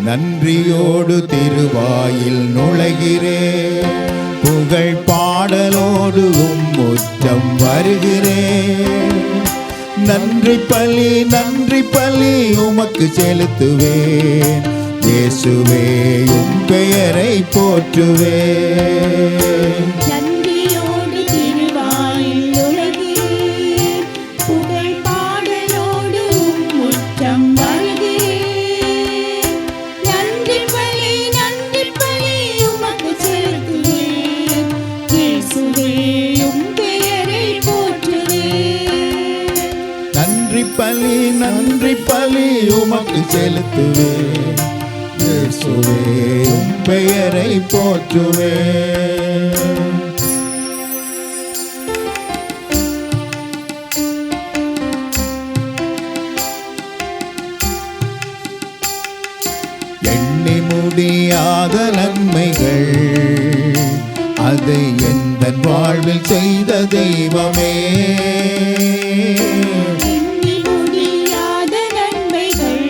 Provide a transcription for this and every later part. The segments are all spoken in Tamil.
நன்றியோடு திருவாயில் நுழைகிறேன். புகழ் பாடலோடு முற்றம் வருகிறேன். நன்றி பலி உமக்கு செலுத்துவேன். இயேசுவே உம் பெயரை போற்றுவேன். நன்றியோடு திருவாயில் நுழைகிறேன். புகழ் பாடலோடு முற்றம் வருகிறேன். நன்றி பலி உமக்கு செலுத்துவேன். இயேசுவே உம் பெயரை போற்றுவேன். நன்றி பலி உமக்கு செலுத்துவேன். இயேசுவே உம் பெயரை போற்றுவேன். எண்ணி முடியாத நன்மைகள் அதை எந்தன் வாழ்வில் செய்த தெய்வமே. எண்ணி முடியாத நன்மைகள்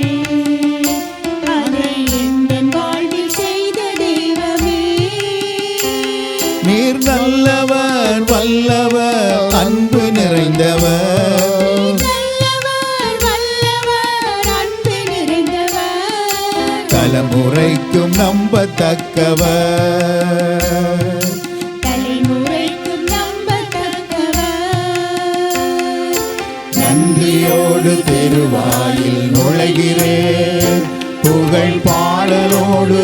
அதை எந்தன் வாழ்வில் செய்த தெய்வமே. நீர் நல்லவர் வல்லவர் அன்பு நிறைந்தவர். நல்லவர் வல்லவர் அன்பு நிறைந்தவர். தலைமுறைக்கும் நம்பத்தக்கவர். தலைமுறைக்கும் நம்பத்தக்கவர். நன்றியோடு திருவாயில் நுழைகிறேன். புகழ் பாடலோடு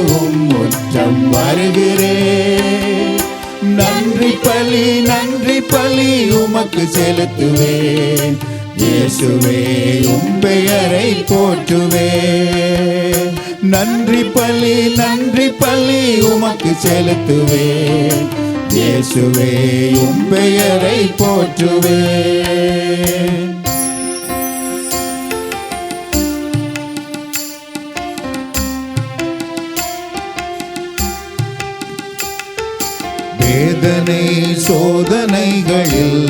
முற்றம் வருகிறேன். நன்றி பலி உமக்கு செலுத்துவேன். இயேசுவே உம் பெயரை போற்றுவேன். நன்றி பலி உமக்கு செலுத்துவேன். இயேசுவே உம் பெயரை போற்றுவேன். வேதனை சோதனைகளில்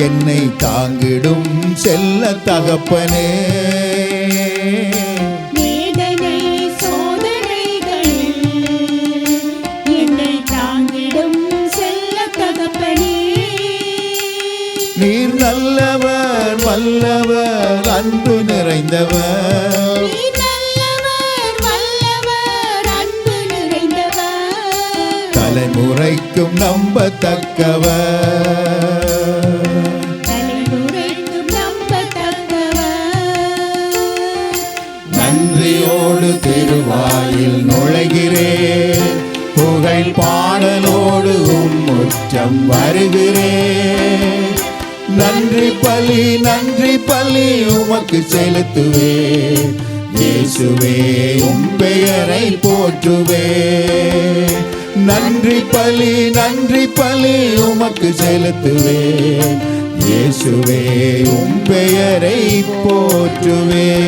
என்னை தாங்கிடும் செல்ல தகப்பனே. வேதனை சோதனைகளில் என்னை தாங்கிடும் செல்ல தகப்பனே. நீர் நல்லவர் வல்லவர் அன்பு நிறைந்தவர். நீர் நல்லவர் வல்லவர் அன்பு நிறைந்தவர். தலைமுறைக்கும் நம்பத்தக்கவர். தலைமுறைக்கும் நம்பத்தக்கவர். நன்றியோடு திருவாயில் நுழைகிறேன். புகழ் பாடலோடு முற்றம் வருகிறேன். நன்றி பலி உமக்கு செலுத்துவேன். இயேசுவே உம் பெயரை போற்றுவேன். நன்றி பலி உமக்கு செலுத்துவேன். இயேசுவே உம் பெயரை போற்றுவேன்.